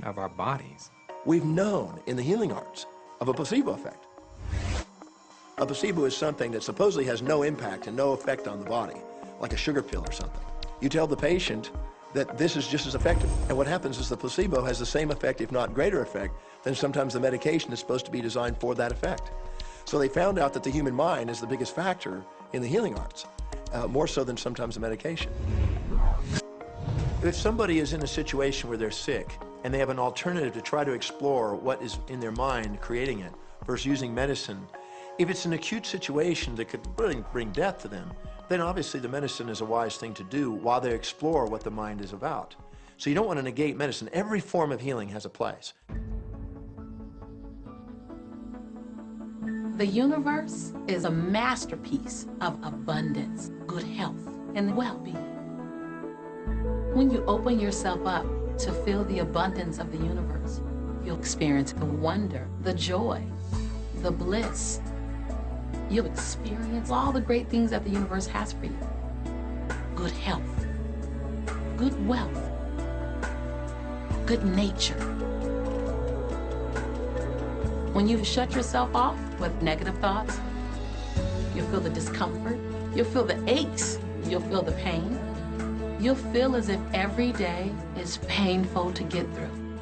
healing of our bodies. We've known in the healing arts of a placebo effect. A placebo is something that supposedly has no impact and no effect on the body, like a sugar pill or something. You tell the patient that this is just as effective. And what happens is the placebo has the same effect, if not greater effect, than sometimes the medication is supposed to be designed for that effect. So they found out that the human mind is the biggest factor in the healing arts, more so than sometimes the medication. If somebody is in a situation where they're sick and they have an alternative to try to explore what is in their mind creating it versus using medicine, if it's an acute situation that could really bring death to them, then obviously the medicine is a wise thing to do while they explore what the mind is about. So you don't want to negate medicine. Every form of healing has a place. The universe is a masterpiece of abundance, good health, and well-being. When you open yourself up to feel the abundance of the universe, you'll experience the wonder, the joy, the bliss. You'll experience all the great things that the universe has for you. Good health, good wealth, good nature. When you shut yourself off with negative thoughts, you'll feel the discomfort, you'll feel the aches, you'll feel the pain. You'll feel as if every day is painful to get through.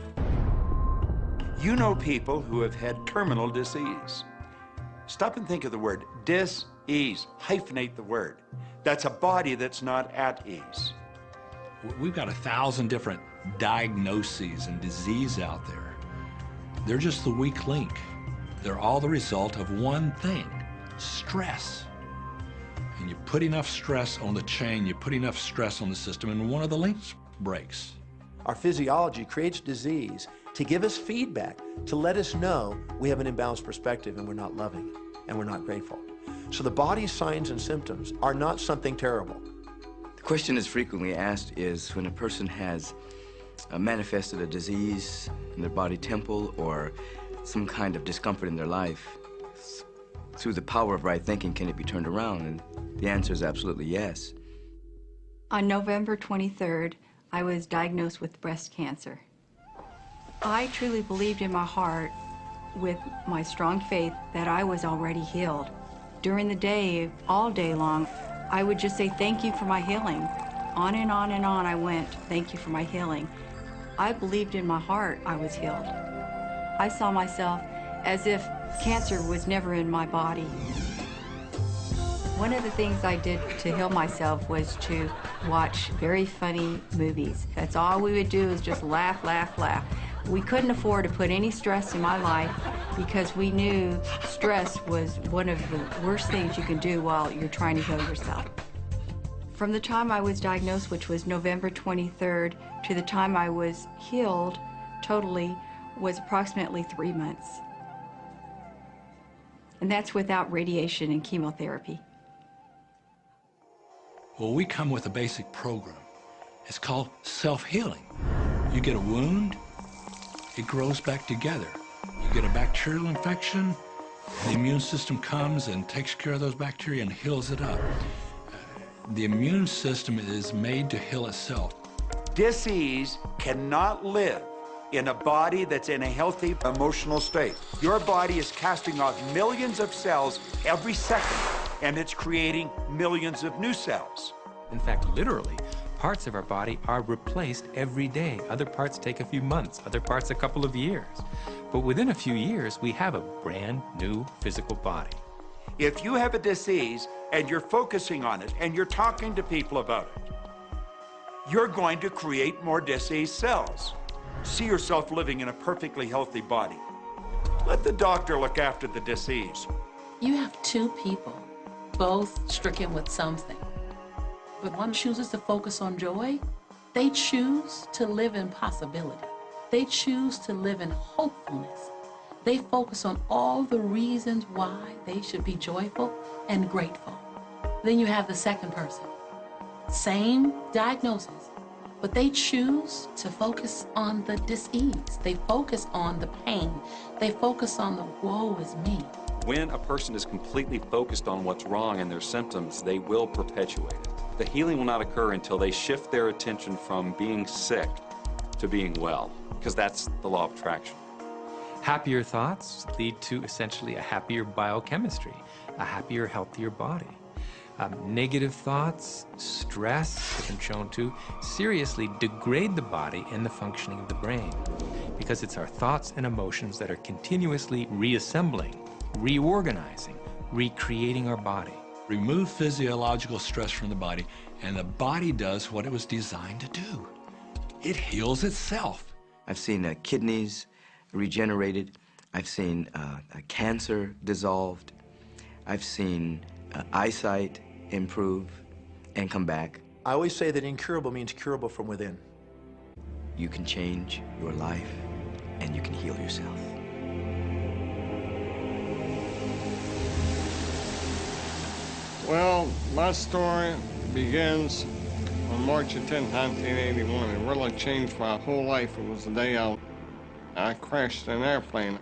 You know people who have had terminal disease. Stop and think of the word dis-ease. Hyphenate the word. That's a body that's not at ease. We've got 1,000 different diagnoses and disease out there. They're just the weak link. They're all the result of one thing, stress. And you put enough stress on the chain, you put enough stress on the system, and one of the links breaks. Our physiology creates disease to give us feedback, to let us know we have an imbalanced perspective and we're not loving and we're not grateful. So the body's signs and symptoms are not something terrible. The question that's frequently asked is when a person has manifested a disease in their body temple or some kind of discomfort in their life, through the power of right thinking, can it be turned around? And the answer is absolutely yes. On November 23rd, I was diagnosed with breast cancer. I truly believed in my heart, with my strong faith, that I was already healed. During the day, all day long, I would just say, thank you for my healing. On and on and on I went, thank you for my healing. I believed in my heart I was healed. I saw myself as if cancer was never in my body. One of the things I did to heal myself was to watch very funny movies. That's all we would do, is just laugh, laugh, laugh. We couldn't afford to put any stress in my life because we knew stress was one of the worst things you can do while you're trying to heal yourself. From the time I was diagnosed, which was November 23rd, to the time I was healed totally was approximately 3 months. And that's without radiation and chemotherapy. Well, we come with a basic program. It's called self-healing. You get a wound, it grows back together. You get a bacterial infection, the immune system comes and takes care of those bacteria and heals it up. The immune system is made to heal itself. Dis-ease cannot live in a body that's in a healthy emotional state. Your body is casting off millions of cells every second, and it's creating millions of new cells. In fact, literally, parts of our body are replaced every day. Other parts take a few months, other parts a couple of years. But within a few years, we have a brand new physical body. If you have a disease and you're focusing on it and you're talking to people about it, you're going to create more disease cells. See yourself living in a perfectly healthy body. Let the doctor look after the disease. You have two people, both stricken with something. But one chooses to focus on joy. They choose to live in possibility. They choose to live in hopefulness. They focus on all the reasons why they should be joyful and grateful. Then you have the second person. Same diagnosis, but they choose to focus on the dis-ease. They focus on the pain. They focus on the woe is me. When a person is completely focused on what's wrong and their symptoms, they will perpetuate it. The healing will not occur until they shift their attention from being sick to being well. because that's the law of attraction. Happier thoughts lead to essentially a happier biochemistry, a happier, healthier body. Negative thoughts, stress, has been shown to seriously degrade the body and the functioning of the brain, because it's our thoughts and emotions that are continuously reassembling, reorganizing, recreating our body. Remove physiological stress from the body, and the body does what it was designed to do. It heals itself. I've seen kidneys regenerated. I've seen cancer dissolved. I've seen eyesight improve and come back. I always say that incurable means curable from within. You can change your life and you can heal yourself. Well, my story begins on March 10, 1981. It really changed my whole life. It was the day I crashed an airplane.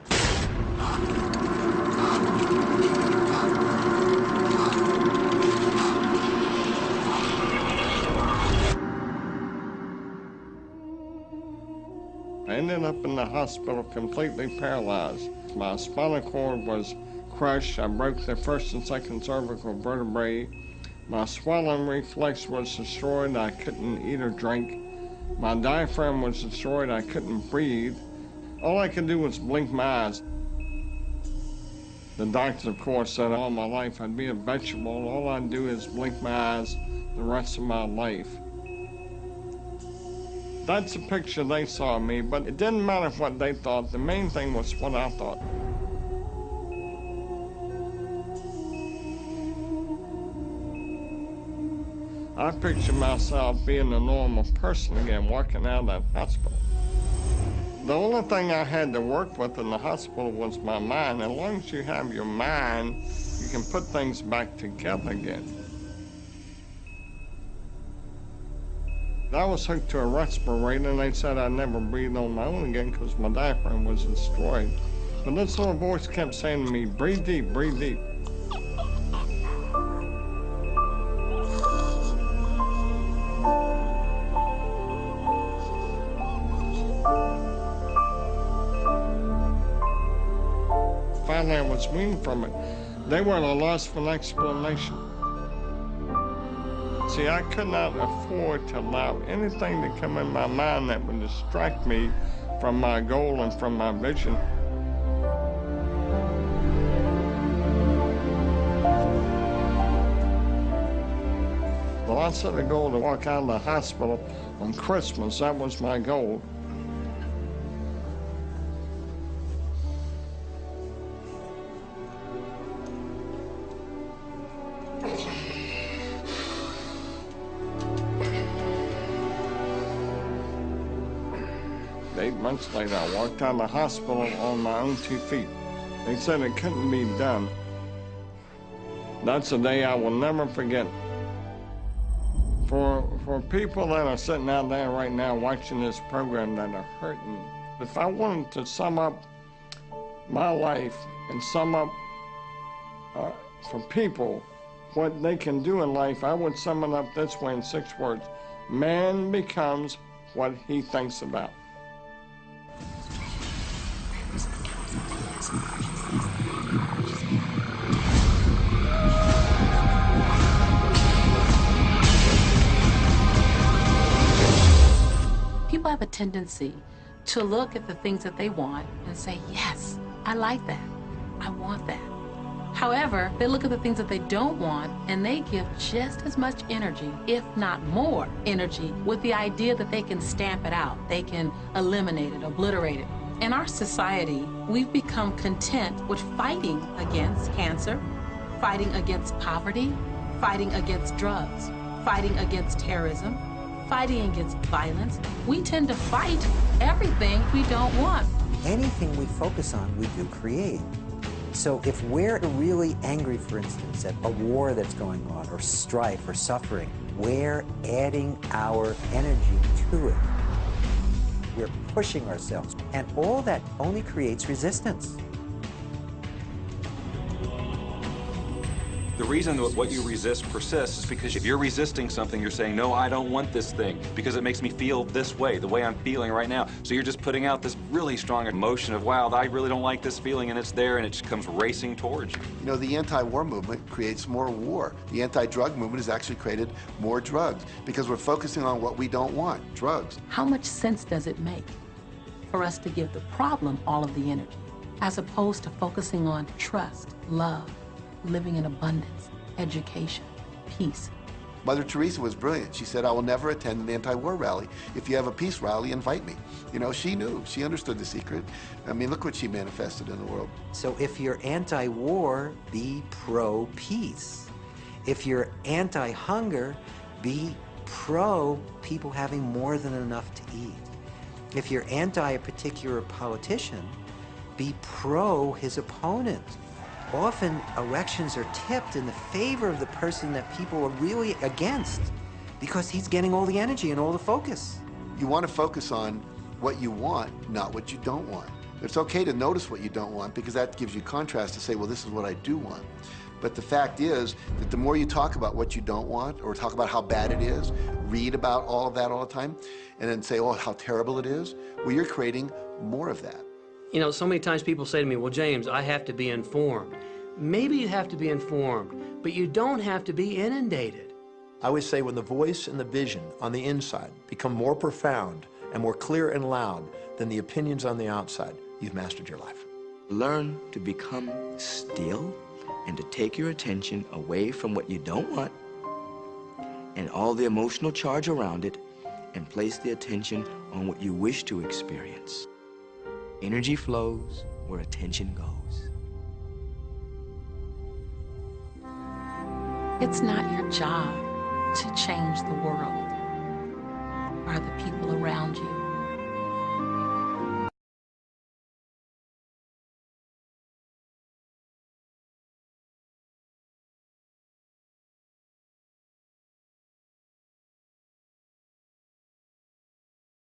I ended up in the hospital completely paralyzed. My spinal cord was crushed. I broke the first and second cervical vertebrae. My swallowing reflex was destroyed. I couldn't eat or drink. My diaphragm was destroyed. I couldn't breathe. All I could do was blink my eyes. The doctors, of course, said all my life I'd be a vegetable. All I'd do is blink my eyes the rest of my life. That's the picture they saw of me, but it didn't matter what they thought. The main thing was what I thought. I pictured myself being a normal person again, walking out of that hospital. The only thing I had to work with in the hospital was my mind. As long as you have your mind, you can put things back together again. I was hooked to a respirator, and they said I'd never breathe on my own again because my diaphragm was destroyed. But this little voice kept saying to me, breathe deep, breathe deep. Finally, I was weaned from it. They were at a loss for an explanation. See, I could not afford to allow anything to come in my mind that would distract me from my goal and from my vision. Well, I set a goal to walk out of the hospital on Christmas. That was my goal. Months later, I walked out of the hospital on my own 2 feet. They said it couldn't be done. That's a day I will never forget. For people that are sitting out there right now watching this program that are hurting, if I wanted to sum up my life and sum up for people what they can do in life, I would sum it up this way in 6 words. Man becomes what he thinks about. People have a tendency to look at the things that they want and say, yes, I like that. I want that. However, they look at the things that they don't want and they give just as much energy, if not more energy, with the idea that they can stamp it out. They can eliminate it, obliterate it. In our society, we've become content with fighting against cancer, fighting against poverty, fighting against drugs, fighting against terrorism, fighting against violence. We tend to fight everything we don't want. Anything we focus on, we do create. So if we're really angry, for instance, at a war that's going on, or strife, or suffering, we're adding our energy to it. We're pushing ourselves, and all that only creates resistance. The reason that what you resist persists is because if you're resisting something, you're saying, no, I don't want this thing because it makes me feel this way, the way I'm feeling right now. So you're just putting out this really strong emotion of, wow, I really don't like this feeling, and it's there, and it just comes racing towards you. You know, the anti-war movement creates more war. The anti-drug movement has actually created more drugs because we're focusing on what we don't want, drugs. How much sense does it make for us to give the problem all of the energy, as opposed to focusing on trust, love, living in abundance, education, peace? Mother Teresa was brilliant. She said, I will never attend an anti-war rally. If you have a peace rally, invite me. You know, she knew. She understood the secret. I mean, look what she manifested in the world. So if you're anti-war, be pro-peace. If you're anti-hunger, be pro people having more than enough to eat. If you're anti a particular politician, be pro his opponent. Often elections are tipped in the favor of the person that people are really against because he's getting all the energy and all the focus. You want to focus on what you want, not what you don't want. It's okay to notice what you don't want because that gives you contrast to say, well, this is what I do want. But the fact is that the more you talk about what you don't want or talk about how bad it is, read about all of that all the time, and then say, oh, how terrible it is, well, you're creating more of that. You know, so many times people say to me, well, James, I have to be informed. Maybe you have to be informed, but you don't have to be inundated. I always say when the voice and the vision on the inside become more profound and more clear and loud than the opinions on the outside, you've mastered your life. Learn to become still and to take your attention away from what you don't want and all the emotional charge around it and place the attention on what you wish to experience. Energy flows where attention goes. It's not your job to change the world or the people around